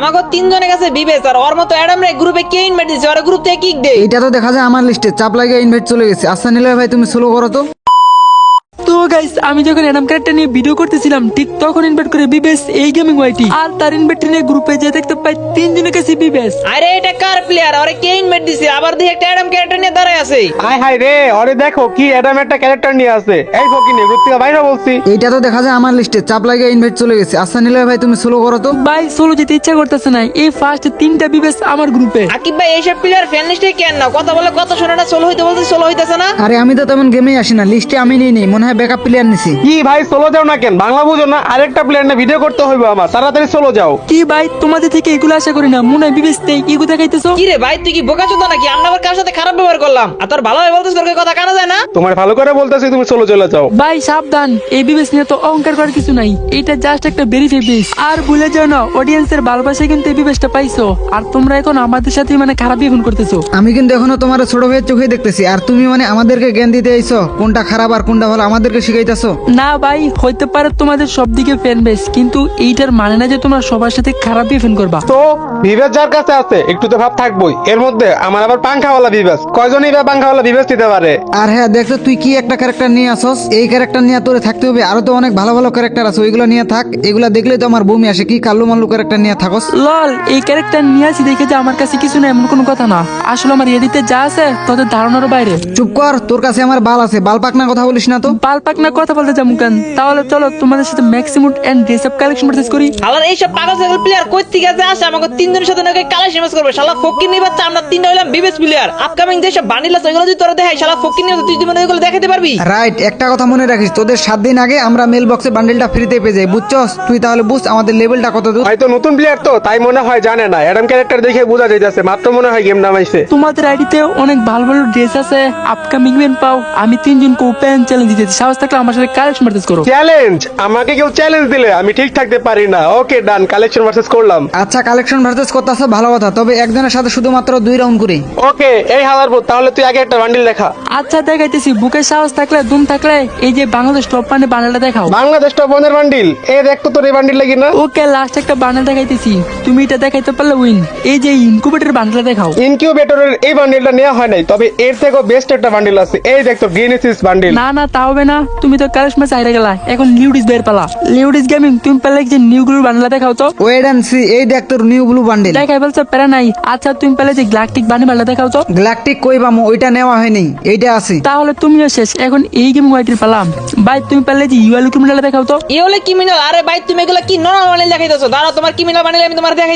আমাকে তিনজনের কাছে বিবেচ আর ওর মতো অ্যাডাম রে গ্রুপে কে ইনভাইট দিছে ওর গ্রুপ থেকে কিক দে। এটা তো দেখা যায় আমার লিস্টে চাপ লাগিয়ে ইনভাইট চলে গেছে। আচ্ছা নিলয় ভাই তুমি স্লো করো তো। তো গাইস আমি যখন এনাম ক্যারেক্টার নিয়ে ভিডিও করতেছিলাম ঠিক তখন ইনভাইট করে বিবেশ এই গেমিং ওয়াইটি আর তার ইনভাইট নিয়ে গ্রুপে যে দেখতে পাই তিনজনের কাছে বিবেশ। আরে এটা কার প্লেয়ার ওরে কে ইনভাইট দিছে আবার দেখি একটা অ্যাডাম ক্যারেক্টার নিয়ে দাঁড়ায় আছে। হাই হাই রে ওরে দেখো কি অ্যাডাম একটা ক্যারেক্টার নিয়ে আছে। এই ফকিনি ঘুরতে বাইরে বলছি। এইটা তো দেখা যায় আমার লিস্টে চাপ লাগিয়ে ইনভাইট চলে গেছে। আচ্ছা নিলয় ভাই তুমি স্লো করো তো। ভাই সোলো যেতে ইচ্ছা করতেছে না, এই ফার্স্ট তিনটা বিবেশ আমার গ্রুপে। আকিব ভাই এইসব প্লেয়ার ফ্যান লিস্টে কেন না কথা বলে কত শোনা না সোলো হইতে বলতে সোলো হইতেছে না। আরে আমি তো তেমন গেমেই আসি না, লিস্টে আমি নেই মনে হয় ব্যাকআপ প্লেয়ার নিছি। কি ভাই সোলো যাও না কেন? বাংলা বুঝো না? আরেকটা প্লেয়ার না ভিডিও করতে হইবে আমার, তাড়াতাড়ি সোলো যাও। কি ভাই তোমাদের থেকে এগুলো আশা করি না, মনে হয় বিবেশ নেই কি কোথা খাইতেছো। কি রে ভাই তুই কি বোকা চোদা নাকি? আমরা আবার কার সাথে খারাপ ব্যবহার করলাম আর তোর ভালো হয় বলতেছ তোর কি কথা কানা যায় না? তোমার ভালো করে বলতেছি তুমি সোলো চলে যাও। ভাই সাবধান, এই বিবেশ নিয়ে তো অহংকার করার কিছু নাই, এটা জাস্ট একটা ভেরিফাই বেস। আর ভুলে যাও না অডিয়েন্সের ভালোবাসা কিন্তু এই বিবেশটা পাইছো আর তোমরা এখন আমাদের সাথে মানে খারাপ বিহেভ করতেছো। আমি কিন্তু এখনো তোমার ছোট ভাইয়ের চোখে দেখতেছি আর তুমি মানে আমাদেরকে জ্ঞান দিতে আইছো কোনটা খারাপ আর কোনটা ভালো আমাদেরকে শিখাইতেছো। না ভাই হইতে পারে তোমাদের সব দিকে ফ্যান বেস, কিন্তু এইটার মানে না যে তোমরা সবার সাথে খারাপ বিহেভ করবা। তো বিবেশ যার কাছে আছে একটু তো ভাব থাকবোই। এর মধ্যে আমার আবার পাংখাওয়ালা বিবেশ, কয়জনই বা পাংখাওয়ালা বিবেশ দিতে পারে? আর হ্যাঁ দেখছো তুই কি একটা ক্যারেক্টার নিয়ে আসস, এই ক্যারেক্টার নিয়ে তোরে থাকতে হবে। আরো তো অনেক ভালো ভালো ক্যারেক্টার আছে, ওইগুলো নিয়ে থাক। এগুলা দেখলেই তো আমার বমি আসে, কি কাল্লু মাল্লু ক্যারেক্টার নিয়ে থাকস। লল এই ক্যারেক্টার নিয়ে আসি দেখে যে আমার কাছে কিছু না এমন কোনো কথা না, আসলে আমার এডিতে যা আছে তোদের ধারণার বাইরে। চুপ কর, তোর কাছে আমার বাল আছে, বাল পাকনা কথা বলিস না তো। পাল পাক না কথা বলতে যাবো কেন? তাহলে চলো তোমাদের সাথে ম্যাক্সিমুট and dress up collection purchase করি। আলার এইসব পাগল ছাগল প্লেয়ার কই থেকে যে আসে আমাকে তিনজনের সাথে নাকি কালেকশন ম্যাচ করবে। শালা ফকির নিয়ে বাচ্চা আমরা তিনটা হইলাম বিবেস প্লেয়ার। আপকামিং যে সব বান্ডিল আছে ওগুলো যদি তোরা দেখাই শালা ফকির নিয়ে তুই জীবনে ওগুলো দেখাতে পারবি? রাইট, একটা কথা মনে রাখিস, তোদের 7 দিন আগে আমরা মেল বক্সে বান্ডেলটা ফ্রিতে পেয়ে যাই, বুঝছস? তুই তাহলে বুঝ আমাদের লেভেলটা কত দূর। হয়তো নতুন প্লেয়ার তো তাই মনে হয় জানে না, অ্যাডাম ক্যারেক্টার দেখে বোঝা যাইতেছে মাত্র মনে হয় গেম নামাইছে। তোমাদের আইডিতে অনেক ভালো ভালো ড্রেস আছে, আপকামিং ইভেন্ট পাও। আমি তিনজনকে ওপেন চ্যালেঞ্জ দিতেছি, সাহস থাকলে আমার সাথে কালেকশন পারচেজ করো। চ্যালেঞ্জ? আমাকে কেউ চ্যালেঞ্জ দিলে আমি ঠিক থাকতে পারি না। ওকে ডান, কালেকশন ভার্সেস করলাম। আচ্ছা কালেকশন ভার্সেস করতেছ ভালো কথা, তবে একজনের সাথে শুধুমাত্র 2 রাউন্ড করি। ওকে এই হালারবো, তাহলে তুই আগে একটা বান্ডিল দেখা। আচ্ছা দেখাইতেছি, বুকের সাহস থাকলে দুম থাকলে এই যে বাংলাদেশ টপ মানে বান্ডেলটা দেখাও। বাংলাদেশ টপ ওয়ানের বান্ডিল, এ দেখ তো তোর এই বান্ডিল লাগি না। ওকে লাস্ট একটা বান্ডেল দেখাইতেছি, তুমি এটা দেখাইতে পারলে উইন। এই যে ইনকুবেটর বান্ডেলটা দেখাও। ইনকিউবেটরের এই বান্ডিলটা নেওয়া হয় নাই, তবে এর থেকেও বেস্ট একটা বান্ডিল আছে। এই দেখ তো গ্রিনেসিস বান্ডিল। না না তা হবে না, তুমি তো কালেক্ট ম্যাচ হাইরা গেলা, এখন লিউডিস বের পালা। লিউডিস গেমিং তুমি পারলে যে নিউ গ্লু বান্ডেল দেখাও তো। ওয়েট এন্ড সি, এই দেখ তোর নিউ ব্লু বান্ডেল। দেখাই বলছো প্যারা নাই। আচ্ছা তুমি পারলে যে গ্লাকটিক বান্ডেল দেখাও তো। গ্যালাকটিক কই পামু, ওইটা নেওয়া হয়নি, এইটা আছে। তাহলে তুমিও শেষ, এখন এই গেম ওয়াইটির পালাম। ভাই তুমি পারলে যে ইউএল বান্ডেল দেখাও তো। এ হলে ক্রিমিনাল। আরে ভাই তুমি এগুলো কি নরমাল বান্ডিল দেখাইতেছো? দাঁড়াও তোমার ক্রিমিনাল বান্ডিল আমি তোমার দেখাই।